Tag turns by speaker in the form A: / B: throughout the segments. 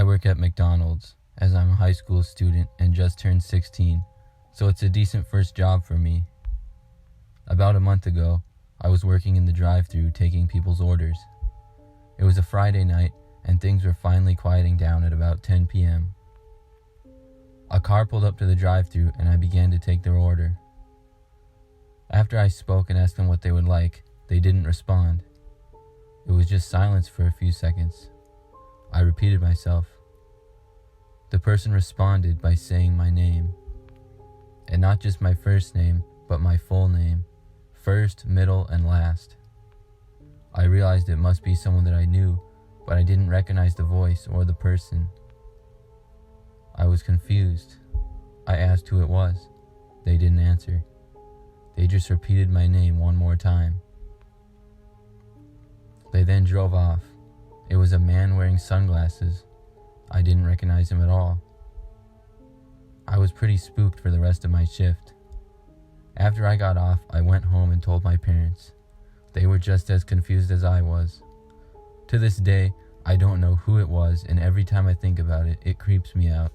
A: I work at McDonald's, as I'm a high school student and just turned 16, so it's a decent first job for me. About a month ago, I was working in the drive-thru taking people's orders. It was a Friday night, and things were finally quieting down at about 10 p.m. A car pulled up to the drive-thru and I began to take their order. After I spoke and asked them what they would like, they didn't respond. It was just silence for a few seconds. I repeated myself. The person responded by saying my name. And not just my first name, but my full name. First, middle, and last. I realized it must be someone that I knew, but I didn't recognize the voice or the person. I was confused. I asked who it was. They didn't answer. They just repeated my name one more time. They then drove off. It was a man wearing sunglasses. I didn't recognize him at all. I was pretty spooked for the rest of my shift. After I got off, I went home and told my parents. They were just as confused as I was. To this day, I don't know who it was, and every time I think about it, it creeps me out.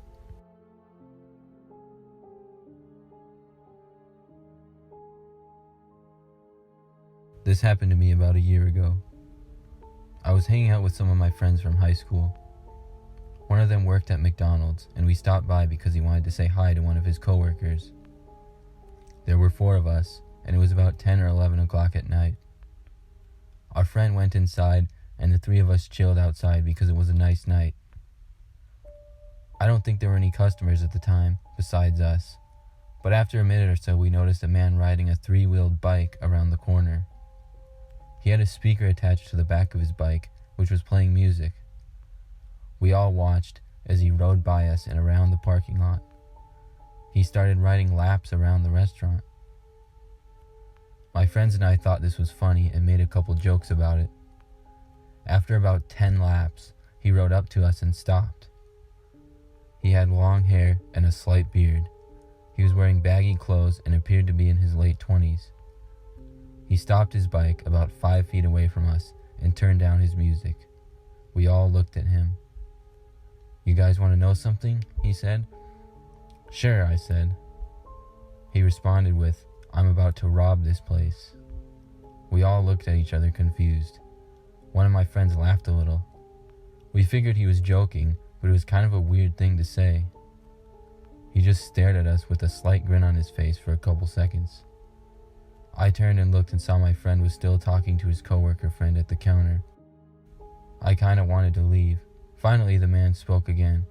A: This happened to me about a year ago. I was hanging out with some of my friends from high school. One of them worked at McDonald's, and we stopped by because he wanted to say hi to one of his coworkers. There were 4 of us, and it was about 10 or 11 o'clock at night. Our friend went inside, and the 3 of us chilled outside because it was a nice night. I don't think there were any customers at the time, besides us, but after a minute or so we noticed a man riding a 3-wheeled bike around the corner. He had a speaker attached to the back of his bike, which was playing music. We all watched as he rode by us and around the parking lot. He started riding laps around the restaurant. My friends and I thought this was funny and made a couple jokes about it. After about 10 laps, he rode up to us and stopped. He had long hair and a slight beard. He was wearing baggy clothes and appeared to be in his late 20s. He stopped his bike about 5 feet away from us and turned down his music. We all looked at him. "You guys want to know something?" he said. "Sure," I said. He responded with, "I'm about to rob this place." We all looked at each other confused. One of my friends laughed a little. We figured he was joking, but it was kind of a weird thing to say. He just stared at us with a slight grin on his face for a couple seconds. I turned and looked and saw my friend was still talking to his coworker friend at the counter. I kind of wanted to leave. Finally, the man spoke again.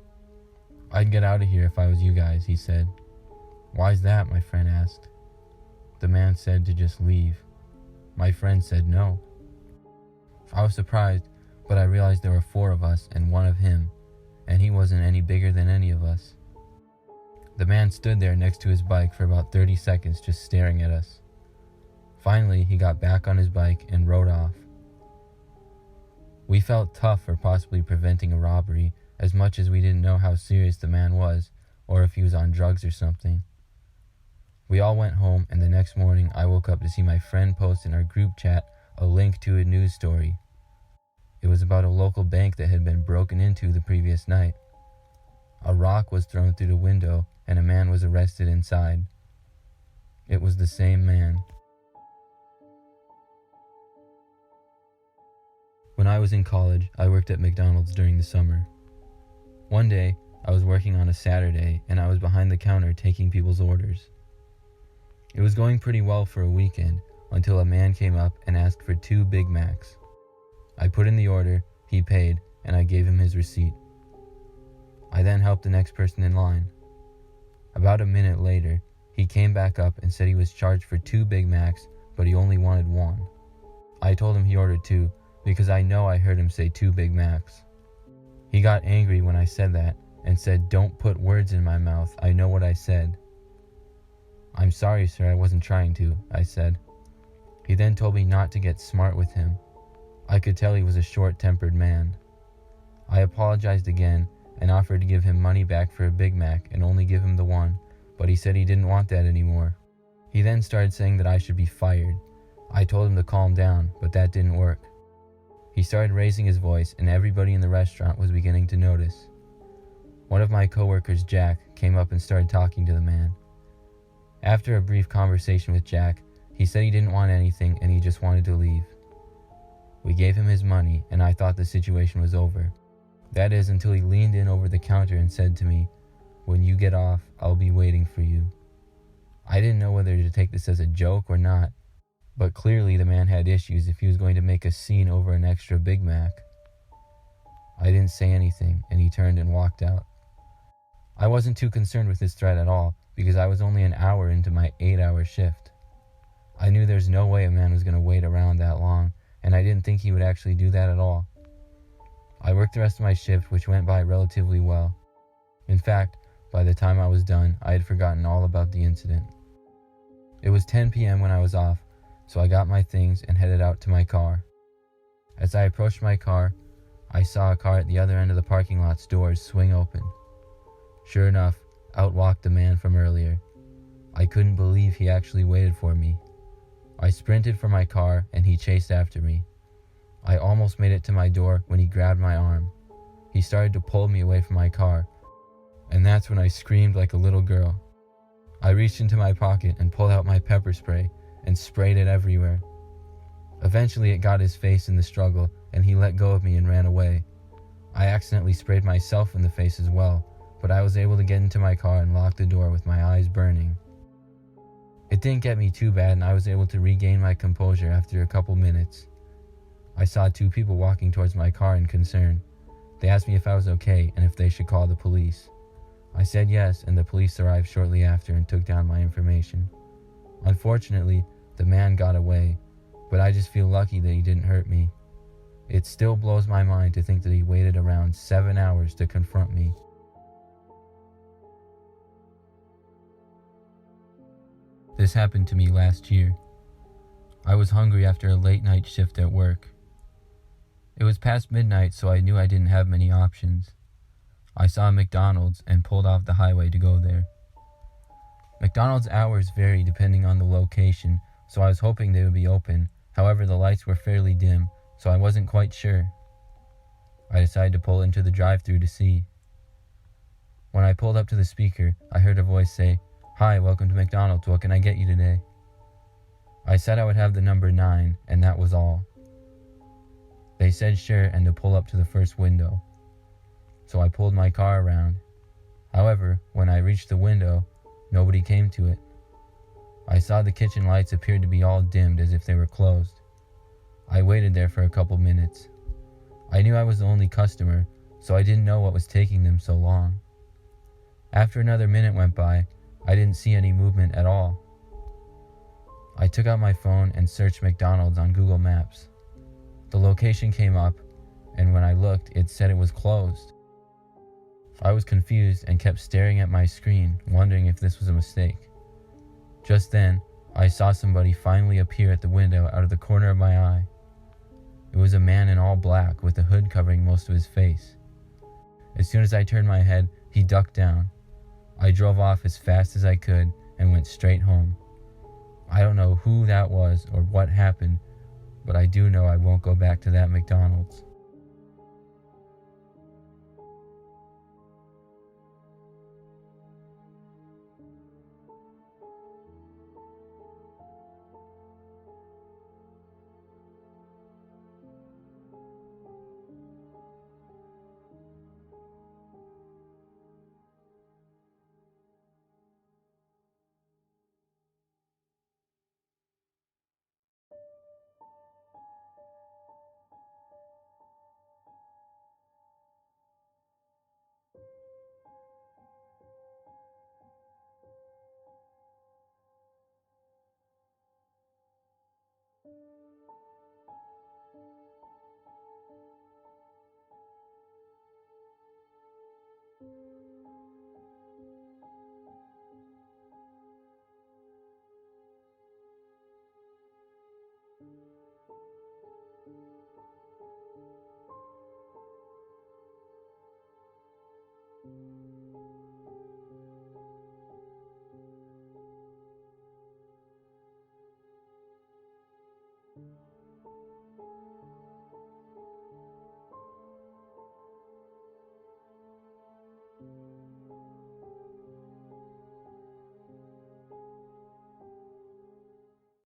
A: "I'd get out of here if I was you guys," he said. "Why's that?" my friend asked. The man said to just leave. My friend said no. I was surprised, but I realized there were 4 of us and 1 of him, and he wasn't any bigger than any of us. The man stood there next to his bike for about 30 seconds just staring at us. Finally, he got back on his bike and rode off. We felt tough for possibly preventing a robbery, as much as we didn't know how serious the man was, or if he was on drugs or something. We all went home, and the next morning I woke up to see my friend post in our group chat a link to a news story. It was about a local bank that had been broken into the previous night. A rock was thrown through the window, and a man was arrested inside. It was the same man. When I was in college, I worked at McDonald's during the summer. One day, I was working on a Saturday, and I was behind the counter taking people's orders. It was going pretty well for a weekend, until a man came up and asked for 2 Big Macs. I put in the order, he paid, and I gave him his receipt. I then helped the next person in line. About a minute later, he came back up and said he was charged for 2 Big Macs, but he only wanted 1. I told him he ordered 2, because I know I heard him say 2 Big Macs. He got angry when I said that and said, "Don't put words in my mouth, I know what I said." "I'm sorry, sir, I wasn't trying to," I said. He then told me not to get smart with him. I could tell he was a short-tempered man. I apologized again and offered to give him money back for a Big Mac and only give him the 1, but he said he didn't want that anymore. He then started saying that I should be fired. I told him to calm down, but that didn't work. He started raising his voice, and everybody in the restaurant was beginning to notice. One of my coworkers, Jack, came up and started talking to the man. After a brief conversation with Jack, he said he didn't want anything and he just wanted to leave. We gave him his money and I thought the situation was over. That is, until he leaned in over the counter and said to me, "When you get off, I'll be waiting for you." I didn't know whether to take this as a joke or not, but clearly the man had issues if he was going to make a scene over an extra Big Mac. I didn't say anything and he turned and walked out. I wasn't too concerned with his threat at all because I was only an hour into my 8-hour shift. I knew there's no way a man was going to wait around that long, and I didn't think he would actually do that at all. I worked the rest of my shift, which went by relatively well. In fact, by the time I was done, I had forgotten all about the incident. It was 10 p.m. when I was off, so I got my things and headed out to my car. As I approached my car, I saw a car at the other end of the parking lot's doors swing open. Sure enough, out walked the man from earlier. I couldn't believe he actually waited for me. I sprinted for my car and he chased after me. I almost made it to my door when he grabbed my arm. He started to pull me away from my car, and that's when I screamed like a little girl. I reached into my pocket and pulled out my pepper spray and sprayed it everywhere. Eventually it got his face in the struggle and he let go of me and ran away. I accidentally sprayed myself in the face as well, but I was able to get into my car and lock the door with my eyes burning. It didn't get me too bad and I was able to regain my composure after a couple minutes. I saw 2 people walking towards my car in concern. They asked me if I was okay and if they should call the police. I said yes, and the police arrived shortly after and took down my information. Unfortunately, the man got away, but I just feel lucky that he didn't hurt me. It still blows my mind to think that he waited around 7 hours to confront me. This happened to me last year. I was hungry after a late night shift at work. It was past midnight, so I knew I didn't have many options. I saw a McDonald's and pulled off the highway to go there. McDonald's hours vary depending on the location, so I was hoping they would be open. However, the lights were fairly dim, so I wasn't quite sure. I decided to pull into the drive-thru to see. When I pulled up to the speaker, I heard a voice say, "Hi, welcome to McDonald's, what can I get you today?" I said I would have the number 9, and that was all. They said sure and to pull up to the first window. So I pulled my car around. However, when I reached the window, nobody came to it. I saw the kitchen lights appeared to be all dimmed as if they were closed. I waited there for a couple minutes. I knew I was the only customer, so I didn't know what was taking them so long. After another minute went by, I didn't see any movement at all. I took out my phone and searched McDonald's on Google Maps. The location came up, and when I looked, it said it was closed. I was confused and kept staring at my screen, wondering if this was a mistake. Just then, I saw somebody finally appear at the window out of the corner of my eye. It was a man in all black with a hood covering most of his face. As soon as I turned my head, he ducked down. I drove off as fast as I could and went straight home. I don't know who that was or what happened, but I do know I won't go back to that McDonald's.